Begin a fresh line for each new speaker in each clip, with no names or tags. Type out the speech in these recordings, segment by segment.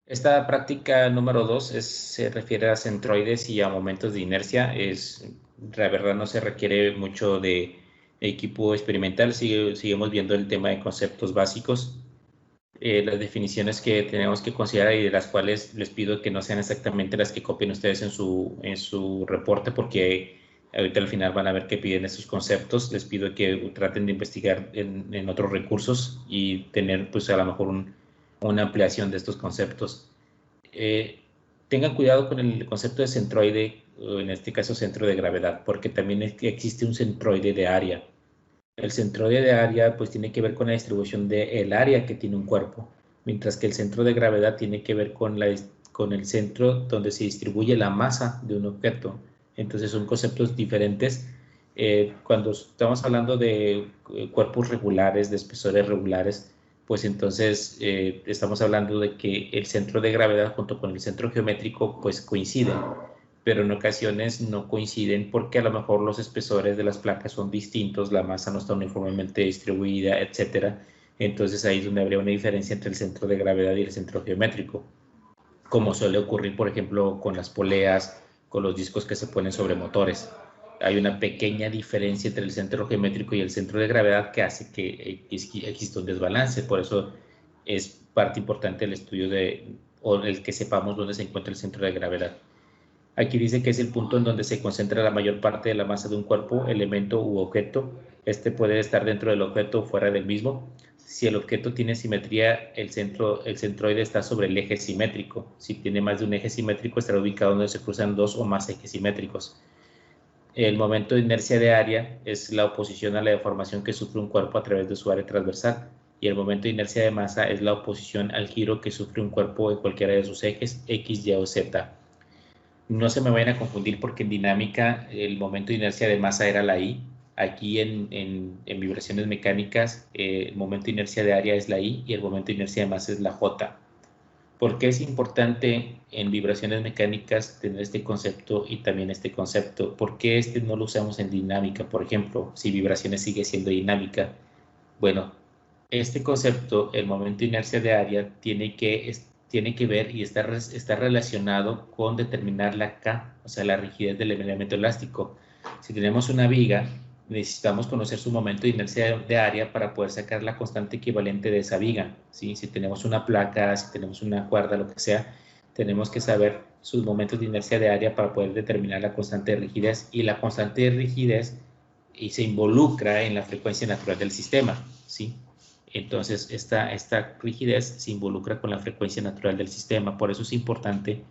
Esta práctica número 2 se refiere a centroides y a momentos de inercia. La verdad no se requiere mucho de equipo experimental. Seguimos viendo el tema de conceptos básicos. Las definiciones que tenemos que considerar y de las cuales les pido que no sean exactamente las que copien ustedes en su reporte, porque ahorita al final van a ver que piden estos conceptos. Les pido que traten de investigar en otros recursos y tener pues a lo mejor una ampliación de estos conceptos. Tengan cuidado con el concepto de centroide, o en este caso centro de gravedad, porque también existe un centroide de área. El centroide de área pues tiene que ver con la distribución del área que tiene un cuerpo, mientras que el centro de gravedad tiene que ver con el centro donde se distribuye la masa de un objeto. Entonces son conceptos diferentes. Cuando estamos hablando de cuerpos regulares, de espesores regulares, pues entonces estamos hablando de que el centro de gravedad junto con el centro geométrico pues coinciden, pero en ocasiones no coinciden porque a lo mejor los espesores de las placas son distintos, la masa no está uniformemente distribuida, etcétera. Entonces ahí es donde habría una diferencia entre el centro de gravedad y el centro geométrico, como suele ocurrir, por ejemplo, con las poleas, con los discos que se ponen sobre motores. Hay una pequeña diferencia entre el centro geométrico y el centro de gravedad que hace que exista un desbalance. Por eso es parte importante del estudio o el que sepamos dónde se encuentra el centro de gravedad. Aquí dice que es el punto en donde se concentra la mayor parte de la masa de un cuerpo, elemento u objeto. Este puede estar dentro del objeto o fuera del mismo. Si el objeto tiene simetría, el centroide está sobre el eje simétrico. Si tiene más de un eje simétrico, estará ubicado donde se cruzan dos o más ejes simétricos. El momento de inercia de área es la oposición a la deformación que sufre un cuerpo a través de su área transversal. Y el momento de inercia de masa es la oposición al giro que sufre un cuerpo en cualquiera de sus ejes, X, Y o Z. No se me vayan a confundir porque en dinámica el momento de inercia de masa era la I. Aquí en vibraciones mecánicas el momento de inercia de área es la I y el momento de inercia de masa es la J. ¿Por qué es importante en vibraciones mecánicas tener este concepto y también este concepto? ¿Por qué este no lo usamos en dinámica? Por ejemplo, si vibraciones sigue siendo dinámica. Bueno, este concepto, el momento de inercia de área, tiene que ver y está relacionado con determinar la K, o sea, la rigidez del elemento elástico. Si tenemos una viga, necesitamos conocer su momento de inercia de área para poder sacar la constante equivalente de esa viga, ¿sí? Si tenemos una placa, si tenemos una cuerda, lo que sea, tenemos que saber sus momentos de inercia de área para poder determinar la constante de rigidez. Y la constante de rigidez se involucra en la frecuencia natural del sistema, ¿sí? Entonces, esta rigidez se involucra con la frecuencia natural del sistema. Por eso es importante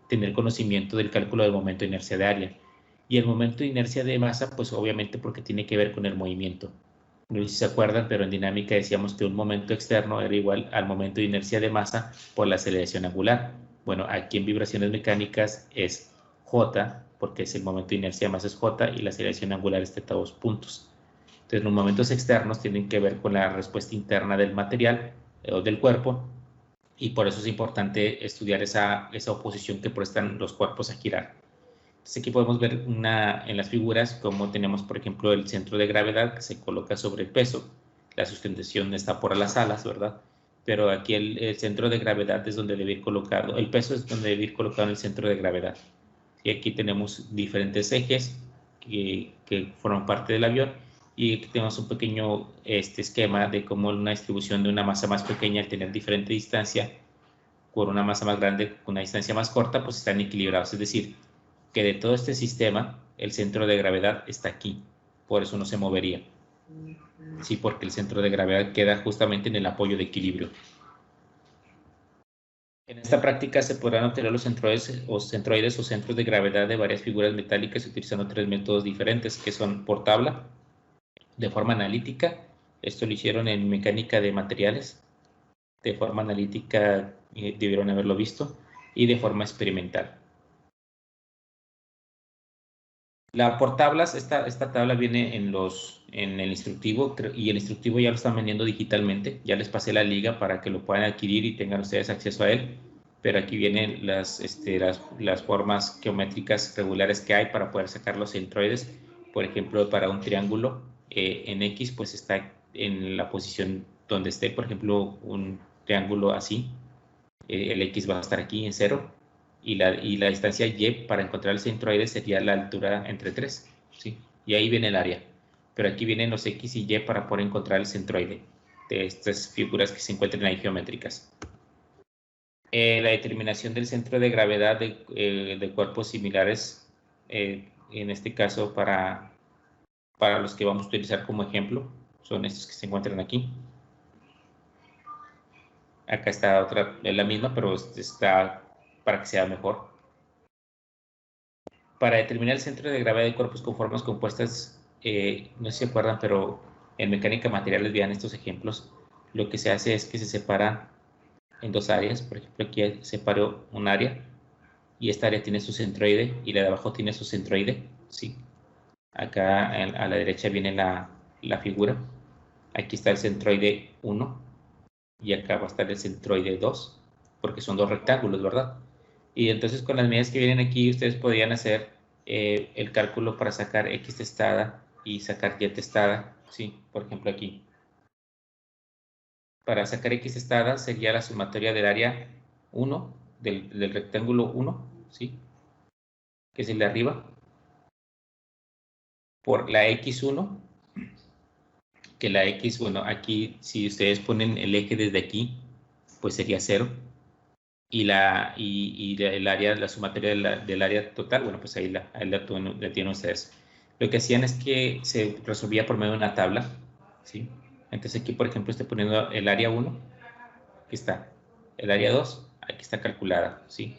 tener conocimiento del cálculo del momento de inercia de área. Y el momento de inercia de masa, pues obviamente porque tiene que ver con el movimiento. No sé si se acuerdan, pero en dinámica decíamos que un momento externo era igual al momento de inercia de masa por la aceleración angular. Bueno, aquí en vibraciones mecánicas es J, porque es el momento de inercia de masa es J y la aceleración angular es θ 2 puntos. Entonces, los momentos externos tienen que ver con la respuesta interna del material o del cuerpo, y por eso es importante estudiar esa oposición que prestan los cuerpos a girar. Entonces, aquí podemos ver en las figuras cómo tenemos, por ejemplo, el centro de gravedad que se coloca sobre el peso. La sustentación está por las alas, ¿verdad? Pero aquí el centro de gravedad es donde debe ir colocado, el peso es donde debe ir colocado en el centro de gravedad. Y aquí tenemos diferentes ejes que forman parte del avión, y aquí tenemos un pequeño esquema de cómo una distribución de una masa más pequeña al tener diferente distancia con una masa más grande con una distancia más corta, pues están equilibrados. Es decir, que de todo este sistema, el centro de gravedad está aquí, por eso no se movería. Sí, porque el centro de gravedad queda justamente en el apoyo de equilibrio. En esta práctica se podrán obtener los centroides o centros de gravedad de varias figuras metálicas utilizando tres métodos diferentes, que son por tabla, de forma analítica, esto lo hicieron en mecánica de materiales, de forma analítica debieron haberlo visto, y de forma experimental. La por tablas, esta tabla viene en el instructivo, y el instructivo ya lo están vendiendo digitalmente. Ya les pasé la liga para que lo puedan adquirir y tengan ustedes acceso a él. Pero aquí vienen las formas geométricas regulares que hay para poder sacar los centroides. Por ejemplo, para un triángulo en X, pues está en la posición donde esté, por ejemplo, un triángulo así. el X va a estar aquí en 0, y la distancia Y para encontrar el centroide sería la altura entre 3, ¿sí? Y ahí viene el área. Pero aquí vienen los X y Y para poder encontrar el centroide de estas figuras que se encuentran ahí geométricas. La determinación del centro de gravedad de cuerpos similares, en este caso para los que vamos a utilizar como ejemplo, son estos que se encuentran aquí. Acá está otra, es la misma, pero está para que sea mejor. Para determinar el centro de gravedad de cuerpos con formas compuestas, no sé si se acuerdan, pero en mecánica de materiales, vean estos ejemplos, lo que se hace es que se separa en dos áreas. Por ejemplo, aquí separo un área y esta área tiene su centroide y la de abajo tiene su centroide, ¿sí? Acá a la derecha viene la figura. Aquí está el centroide 1 y acá va a estar el centroide 2, porque son dos rectángulos, ¿verdad? Y entonces con las medidas que vienen aquí, ustedes podrían hacer el cálculo para sacar X testada y sacar Y testada, ¿sí? Por ejemplo, aquí. Para sacar X testada sería la sumatoria del área 1, del rectángulo 1, ¿sí? Que es el de arriba, por la X1, que la X, bueno, aquí si ustedes ponen el eje desde aquí, pues sería 0. Y el área, la sumatoria del área total, bueno, pues ahí la tienen ustedes. Lo que hacían es que se resolvía por medio de una tabla, ¿sí? Entonces aquí, por ejemplo, estoy poniendo el área 1, aquí está. El área 2, aquí está calculada, ¿sí?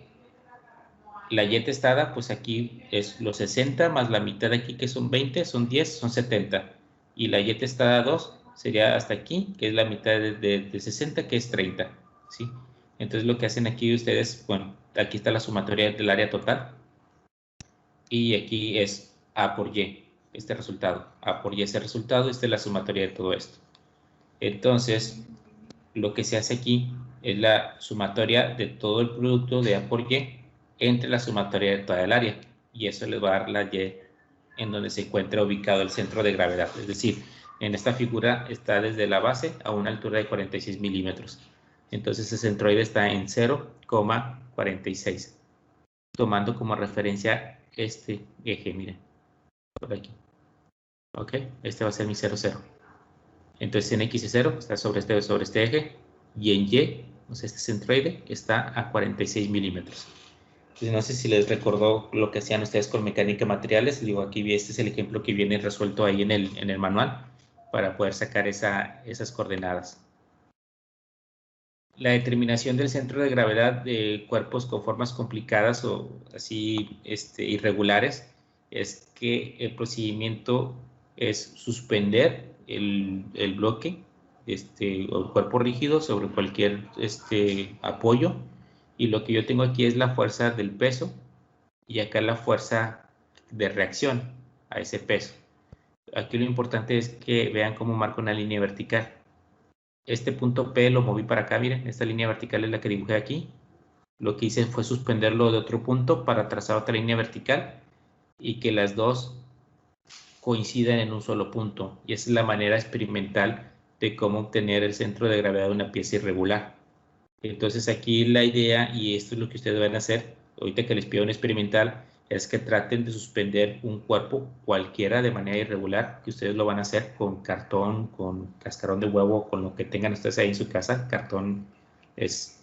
La Y testada, pues aquí es los 60 más la mitad de aquí, que son 20, son 10, son 70. Y la Y testada 2 sería hasta aquí, que es la mitad de 60, que es 30, ¿sí? Entonces lo que hacen aquí ustedes, bueno, aquí está la sumatoria del área total y aquí es A por Y, este resultado. A por Y ese resultado, esta es la sumatoria de todo esto. Entonces, lo que se hace aquí es la sumatoria de todo el producto de A por Y entre la sumatoria de toda el área, y eso les va a dar la Y en donde se encuentra ubicado el centro de gravedad. Es decir, en esta figura está desde la base a una altura de 46 milímetros. Entonces el centroide está en 0,46, tomando como referencia este eje, miren, por aquí. Ok, este va a ser mi 0, 0. Entonces en X es 0, está sobre este eje, y en Y, o sea, este centroide, está a 46 milímetros. Entonces, no sé si les recordó lo que hacían ustedes con mecánica de materiales. Digo, aquí este es el ejemplo que viene resuelto ahí en el manual para poder sacar esas coordenadas. La determinación del centro de gravedad de cuerpos con formas complicadas o así irregulares es que el procedimiento es suspender el bloque o el cuerpo rígido sobre cualquier apoyo, y lo que yo tengo aquí es la fuerza del peso y acá la fuerza de reacción a ese peso. Aquí lo importante es que vean cómo marco una línea vertical. Este punto P lo moví para acá, miren, esta línea vertical es la que dibujé aquí. Lo que hice fue suspenderlo de otro punto para trazar otra línea vertical y que las dos coincidan en un solo punto. Y esa es la manera experimental de cómo obtener el centro de gravedad de una pieza irregular. Entonces aquí la idea, y esto es lo que ustedes van a hacer, ahorita que les pido un experimental, es que traten de suspender un cuerpo cualquiera de manera irregular, que ustedes lo van a hacer con cartón, con cascarón de huevo, con lo que tengan ustedes ahí en su casa. Cartón es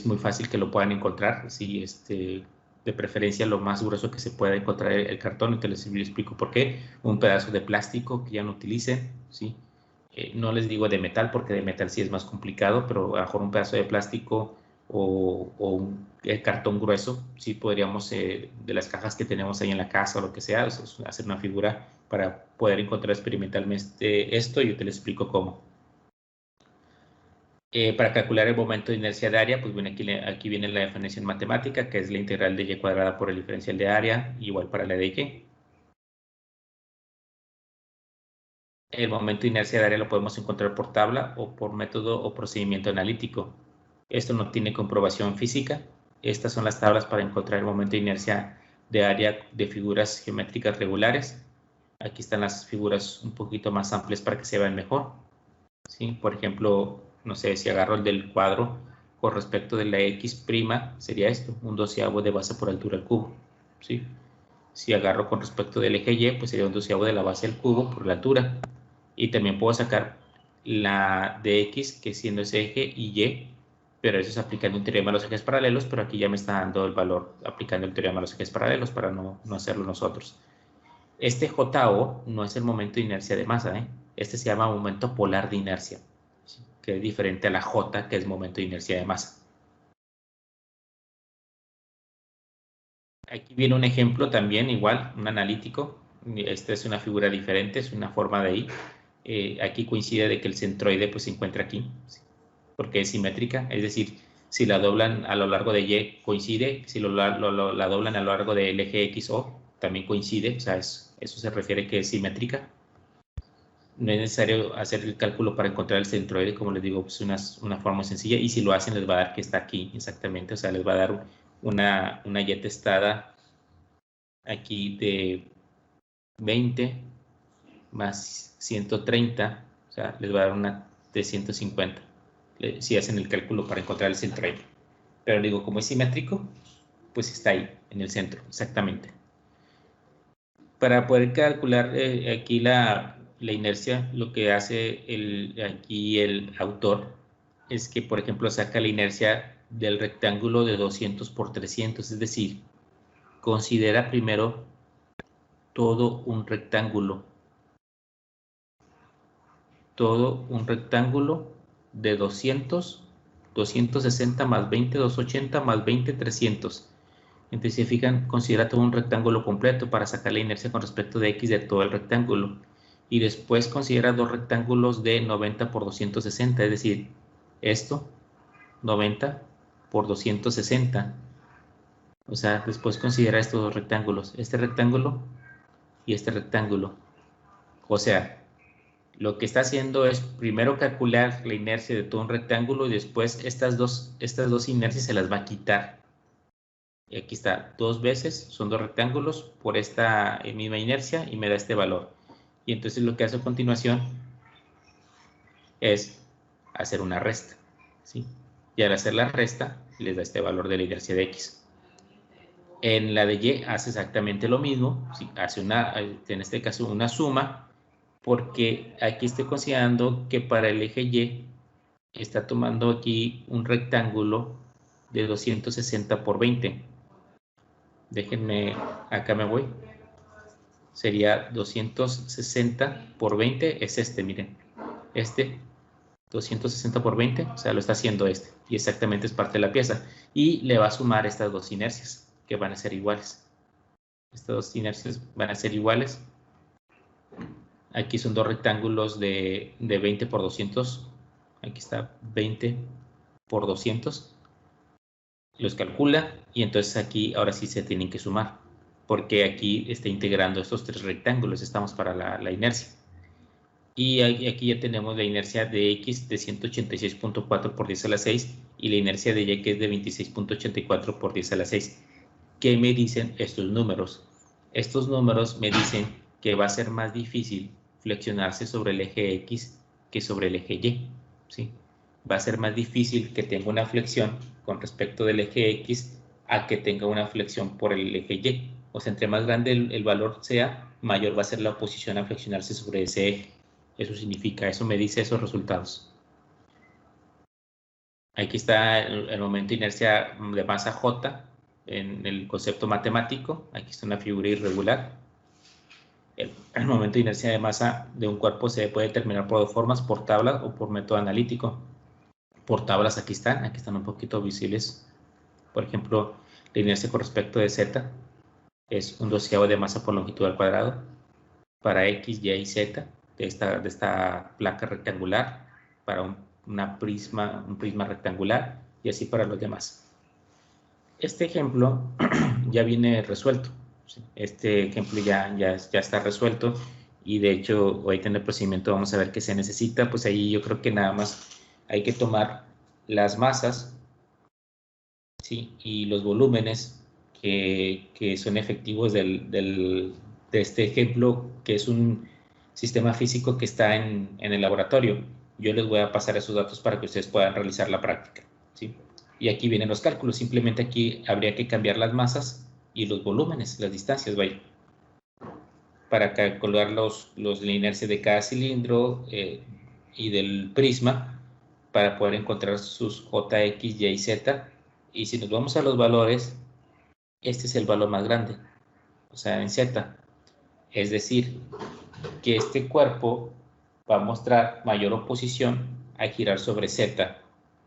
muy fácil que lo puedan encontrar, ¿sí? De preferencia lo más grueso que se pueda encontrar el cartón, y te les explico por qué. Un pedazo de plástico que ya no utilicen, ¿sí? No les digo de metal, porque de metal sí es más complicado, pero a lo mejor un pedazo de plástico o un cartón grueso, sí podríamos, de las cajas que tenemos ahí en la casa o lo que sea, hacer una figura para poder encontrar experimentalmente esto, y yo te lo explico cómo. Para calcular el momento de inercia de área, pues bueno, aquí viene la definición matemática, que es la integral de y cuadrada por el diferencial de área, igual para la de y. El momento de inercia de área lo podemos encontrar por tabla o por método o procedimiento analítico. Esto no tiene comprobación física. Estas son las tablas para encontrar el momento de inercia de área de figuras geométricas regulares. Aquí están las figuras un poquito más amplias para que se vean mejor, ¿sí? Por ejemplo, no sé, si agarro el del cuadro, con respecto de la X' sería esto, un doceavo de base por altura al cubo, ¿sí? Si agarro con respecto del eje Y, pues sería un doceavo de la base al cubo por la altura. Y también puedo sacar la de X, que siendo ese eje, y Y, pero eso es aplicando un teorema de los ejes paralelos, pero aquí ya me está dando el valor aplicando el teorema de los ejes paralelos para no hacerlo nosotros. Este JO no es el momento de inercia de masa, ¿eh? Este se llama momento polar de inercia, ¿sí? Que es diferente a la J, que es momento de inercia de masa. Aquí viene un ejemplo también, igual, un analítico. Esta es una figura diferente, es una forma de I. Aquí coincide de que el centroide pues, se encuentra aquí, ¿sí? Porque es simétrica, es decir, si la doblan a lo largo de Y coincide, si la doblan a lo largo del eje XO también coincide, o sea, eso se refiere que es simétrica. No es necesario hacer el cálculo para encontrar el centroide, como les digo, pues una forma sencilla, y si lo hacen les va a dar que está aquí, exactamente, o sea, les va a dar una Y testada aquí de 20 más 130, o sea, les va a dar una de 150, si hacen el cálculo para encontrar el centroide. Pero digo, como es simétrico, pues está ahí, en el centro, exactamente. Para poder calcular aquí la inercia, lo que hace aquí el autor es que, por ejemplo, saca la inercia del rectángulo de 200 por 300, es decir, considera primero todo un rectángulo de 200, 260 más 20, 280 más 20, 300. Entonces, si se fijan, considera todo un rectángulo completo para sacar la inercia con respecto de X de todo el rectángulo. Y después considera dos rectángulos de 90 por 260, es decir, esto, 90 por 260. O sea, después considera estos dos rectángulos, este rectángulo y este rectángulo. O sea, lo que está haciendo es primero calcular la inercia de todo un rectángulo y después estas dos inercias se las va a quitar. Y aquí está, dos veces, son dos rectángulos por esta misma inercia y me da este valor. Y entonces lo que hace a continuación es hacer una resta, ¿sí? Y al hacer la resta les da este valor de la inercia de X. En la de Y hace exactamente lo mismo, ¿sí? Hace en este caso una suma, porque aquí estoy considerando que para el eje Y está tomando aquí un rectángulo de 260 por 20. Déjenme, acá me voy. Sería 260 por 20, es este, miren. Este, 260 por 20, o sea, lo está haciendo este. Y exactamente es parte de la pieza. Y le va a sumar estas dos inercias, que van a ser iguales. Estas dos inercias van a ser iguales. Aquí son dos rectángulos de 20 por 200. Aquí está 20 por 200. Los calcula y entonces aquí ahora sí se tienen que sumar, porque aquí está integrando estos tres rectángulos, estamos para la inercia. Y aquí ya tenemos la inercia de X de 186.4 por 10 a la 6 y la inercia de Y que es de 26.84 por 10 a la 6. ¿Qué me dicen estos números? Estos números me dicen que va a ser más difícil flexionarse sobre el eje X que sobre el eje Y, ¿sí? Va a ser más difícil que tenga una flexión con respecto del eje X a que tenga una flexión por el eje Y. O sea, entre más grande el valor sea, mayor va a ser la oposición a flexionarse sobre ese eje. Eso significa, eso me dice esos resultados. Aquí está el momento de inercia de masa J en el concepto matemático. Aquí está una figura irregular. El momento de inercia de masa de un cuerpo se puede determinar por dos formas, por tabla o por método analítico. Por tablas aquí están un poquito visibles. Por ejemplo, la inercia con respecto de Z es un doceavo de masa por longitud al cuadrado para X, Y y Z de esta placa rectangular, para un prisma rectangular y así para los demás. Este ejemplo ya viene resuelto. Este ejemplo ya está resuelto y de hecho ahorita en el procedimiento vamos a ver qué se necesita. Pues ahí yo creo que nada más hay que tomar las masas, ¿sí? Y los volúmenes que son efectivos de este ejemplo, que es un sistema físico que está en el laboratorio. Yo les voy a pasar esos datos para que ustedes puedan realizar la práctica, ¿sí? Y aquí vienen los cálculos. Simplemente aquí habría que cambiar las masas y los volúmenes, las distancias, vaya, para calcular la inercia de cada cilindro y del prisma, para poder encontrar sus J, X, Y, Z. Y si nos vamos a los valores, este es el valor más grande, o sea, en Z. Es decir, que este cuerpo va a mostrar mayor oposición al girar sobre Z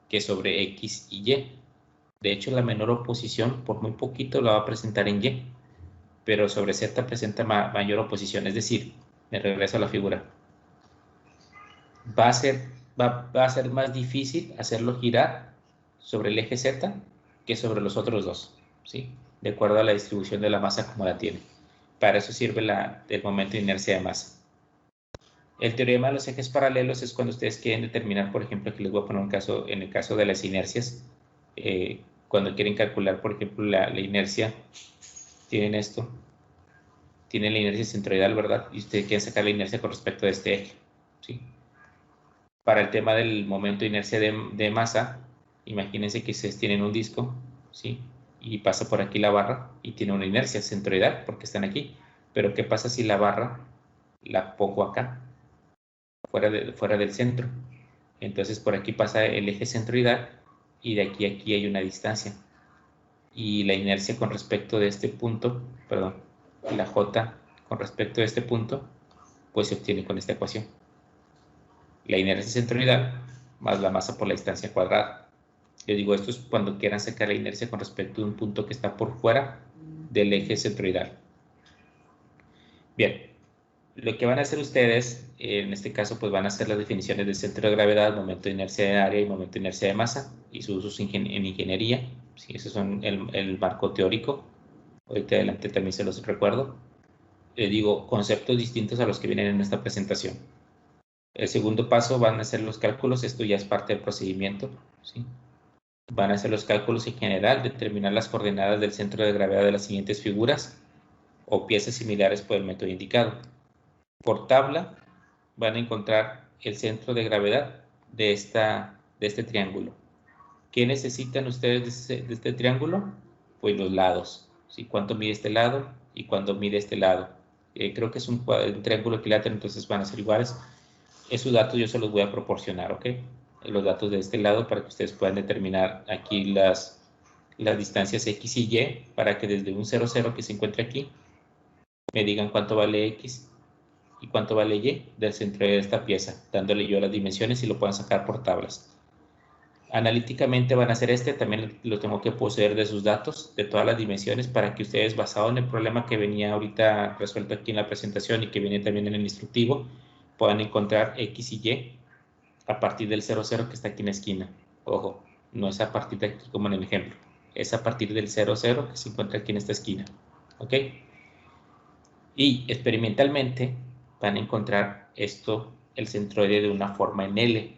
que sobre X y Y. De hecho, la menor oposición, por muy poquito, la va a presentar en Y, pero sobre Z presenta mayor oposición. Es decir, me regreso a la figura. Va a ser más difícil hacerlo girar sobre el eje Z que sobre los otros dos, ¿sí? De acuerdo a la distribución de la masa como la tiene. Para eso sirve el momento de inercia de masa. El teorema de los ejes paralelos es cuando ustedes quieren determinar, por ejemplo, aquí les voy a poner un caso, en el caso de las inercias, cuando quieren calcular, por ejemplo, la inercia, tienen esto, tienen la inercia centroidal, ¿verdad? Y ustedes quieren sacar la inercia con respecto a este eje, ¿sí? Para el tema del momento de inercia de masa, imagínense que ustedes tienen un disco, ¿sí? Y pasa por aquí la barra y tiene una inercia centroidal porque están aquí. Pero ¿qué pasa si la barra la pongo acá, fuera del centro? Entonces por aquí pasa el eje centroidal y de aquí a aquí hay una distancia. Y la inercia con respecto de este punto, perdón, la J con respecto de este punto, pues se obtiene con esta ecuación. La inercia centroidal más la masa por la distancia cuadrada. Yo digo, esto es cuando quieran sacar la inercia con respecto de un punto que está por fuera del eje centroidal. Bien, lo que van a hacer ustedes, en este caso, pues van a hacer las definiciones del centro de gravedad, momento de inercia de área y momento de inercia de masa, y sus usos en ingeniería. Sí, esos son el marco teórico. Ahorita adelante también se los recuerdo. Les digo, conceptos distintos a los que vienen en esta presentación. El segundo paso van a hacer los cálculos, esto ya es parte del procedimiento, ¿sí? Van a hacer los cálculos en general, determinar las coordenadas del centro de gravedad de las siguientes figuras o piezas similares por el método indicado. Por tabla van a encontrar el centro de gravedad de este triángulo. ¿Qué necesitan ustedes de este triángulo? Pues los lados, ¿sí? ¿Cuánto mide este lado y cuánto mide este lado? Creo que es un triángulo equilátero, entonces van a ser iguales. Esos datos yo se los voy a proporcionar, ¿ok? Los datos de este lado para que ustedes puedan determinar aquí las distancias X y Y para que desde un 0, 0 que se encuentra aquí me digan cuánto vale X y cuánto vale Y del centro de esta pieza, dándole yo las dimensiones y lo puedan sacar por tablas. Analíticamente van a hacer también lo tengo que poseer de sus datos, de todas las dimensiones, para que ustedes, basado en el problema que venía ahorita resuelto aquí en la presentación y que viene también en el instructivo, puedan encontrar X y Y a partir del 0, 0 que está aquí en la esquina. Ojo, no es a partir de aquí como en el ejemplo, es a partir del 0, 0 que se encuentra aquí en esta esquina. ¿Ok? Y experimentalmente van a encontrar esto, el centroide de una forma en L,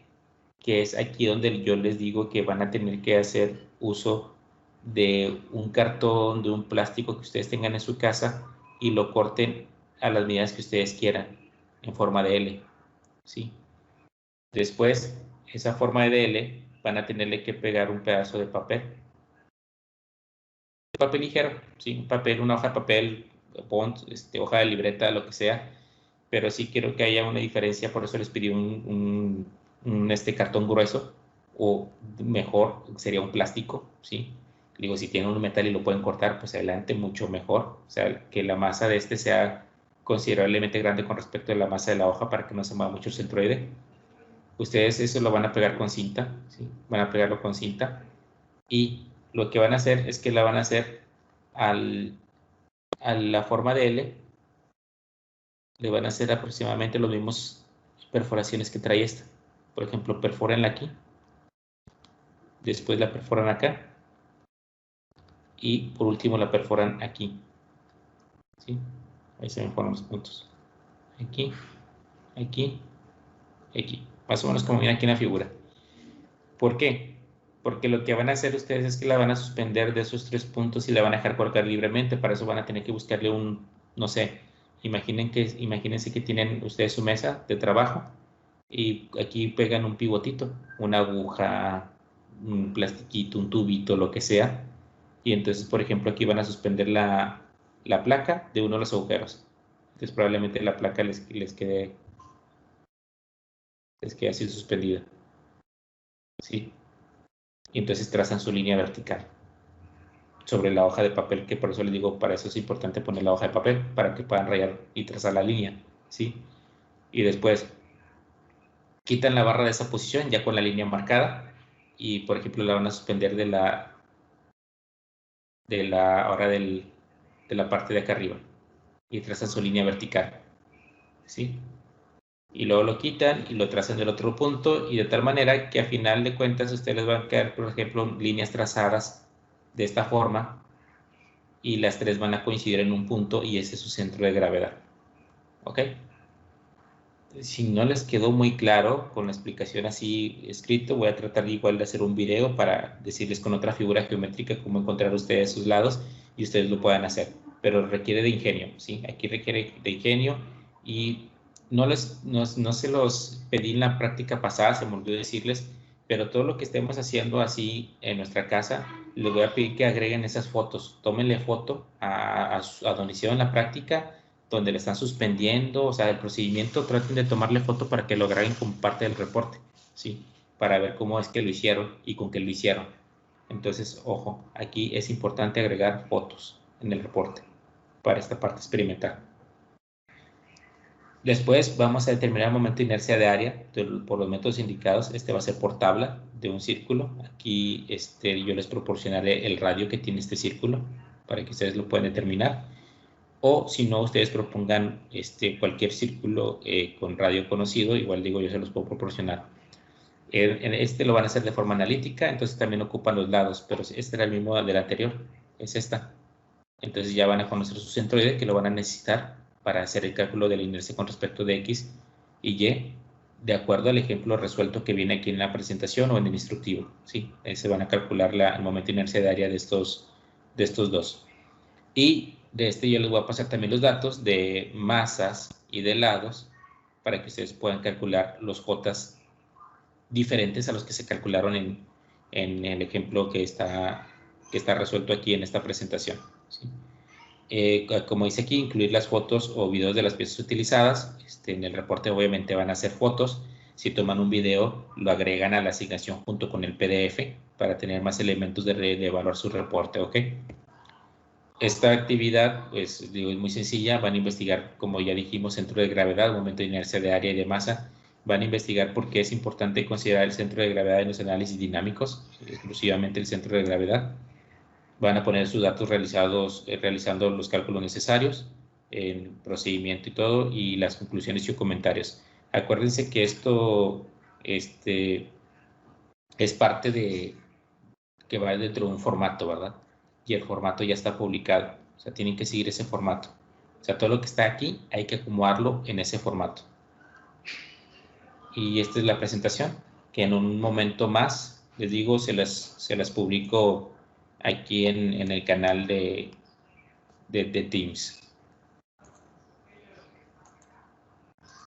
que es aquí donde yo les digo que van a tener que hacer uso de un cartón, de un plástico que ustedes tengan en su casa y lo corten a las medidas que ustedes quieran, en forma de L, ¿sí? Después, esa forma de L van a tenerle que pegar un pedazo de papel. Papel ligero, ¿sí? Un papel, una hoja de papel, bond, hoja de libreta, lo que sea. Pero sí quiero que haya una diferencia, por eso les pedí un cartón grueso, o mejor sería un plástico, ¿sí? Digo, si tienen un metal y lo pueden cortar, pues adelante, mucho mejor. O sea, que la masa de sea considerablemente grande con respecto a la masa de la hoja para que no se mueva mucho el centroide. Ustedes eso lo van a pegar con cinta, ¿sí? Van a pegarlo con cinta y lo que van a hacer es que la van a hacer a la forma de L, le van a hacer aproximadamente los mismos perforaciones que trae esta. Por ejemplo, perforanla aquí, después la perforan acá y por último la perforan aquí, ¿sí? Ahí se me ponen los puntos. Aquí, aquí, aquí. Más o menos como viene aquí en la figura. ¿Por qué? Porque lo que van a hacer ustedes es que la van a suspender de esos 3 puntos y la van a dejar colgar libremente. Para eso van a tener que buscarle no sé, imagínense que tienen ustedes su mesa de trabajo y aquí pegan un pivotito, una aguja un plastiquito, un tubito, lo que sea. Y entonces, por ejemplo, aquí van a suspender la placa de uno de los agujeros. Entonces probablemente la placa les quede así suspendida. ¿Sí? Y entonces trazan su línea vertical sobre la hoja de papel, que por eso les digo, para eso es importante poner la hoja de papel, para que puedan rayar y trazar la línea. ¿Sí? Y después quitan la barra de esa posición ya con la línea marcada y, por ejemplo, la van a suspender de la parte de acá arriba y trazan su línea vertical. ¿Sí? Y luego lo quitan y lo trazan del otro punto, y de tal manera que a final de cuentas ustedes les van a quedar, por ejemplo, líneas trazadas de esta forma, y las tres van a coincidir en un punto y ese es su centro de gravedad. ¿Ok? Si no les quedó muy claro con la explicación así escrito, voy a tratar igual de hacer un video para decirles con otra figura geométrica cómo encontrar ustedes sus lados y ustedes lo puedan hacer, pero requiere de ingenio, ¿sí? Aquí requiere de ingenio, y no se los pedí en la práctica pasada, se me olvidó decirles, pero todo lo que estemos haciendo así en nuestra casa, les voy a pedir que agreguen esas fotos, tómenle foto a donde hicieron la práctica, donde le están suspendiendo, o sea, el procedimiento, traten de tomarle foto para que lo agreguen como parte del reporte, ¿sí? Para ver cómo es que lo hicieron y con qué lo hicieron. Entonces, ojo, aquí es importante agregar fotos en el reporte para esta parte experimental. Después vamos a determinar el momento de inercia de área por los métodos indicados. Este va a ser por tabla de un círculo. Aquí yo les proporcionaré el radio que tiene este círculo para que ustedes lo puedan determinar. O si no, ustedes propongan cualquier círculo con radio conocido, igual digo, yo se los puedo proporcionar. Lo van a hacer de forma analítica, entonces también ocupan los lados, pero este era el mismo del anterior, es esta. Entonces ya van a conocer su centroide, que lo van a necesitar para hacer el cálculo de la inercia con respecto de X y Y, de acuerdo al ejemplo resuelto que viene aquí en la presentación o en el instructivo, ¿sí? Se van a calcular el momento de inercia de área de estos dos. Y de yo les voy a pasar también los datos de masas y de lados para que ustedes puedan calcular los J diferentes a los que se calcularon en el ejemplo que está resuelto aquí en esta presentación, ¿sí? Como dice aquí, incluir las fotos o videos de las piezas utilizadas. En el reporte obviamente van a hacer fotos. Si toman un video, lo agregan a la asignación junto con el PDF para tener más elementos de evaluar su reporte, ¿ok? Esta actividad, pues, digo, es muy sencilla. Van a investigar, como ya dijimos, centro de gravedad, momento de inercia de área y de masa. Van a investigar por qué es importante considerar el centro de gravedad en los análisis dinámicos, exclusivamente el centro de gravedad. Van a poner sus datos realizando los cálculos necesarios, el procedimiento y todo, y las conclusiones y comentarios. Acuérdense que esto es parte de que va dentro de un formato, ¿verdad? Y el formato ya está publicado. O sea, tienen que seguir ese formato. O sea, todo lo que está aquí hay que acomodarlo en ese formato. Y esta es la presentación, que en un momento más, les digo, se las publico aquí en el canal de Teams.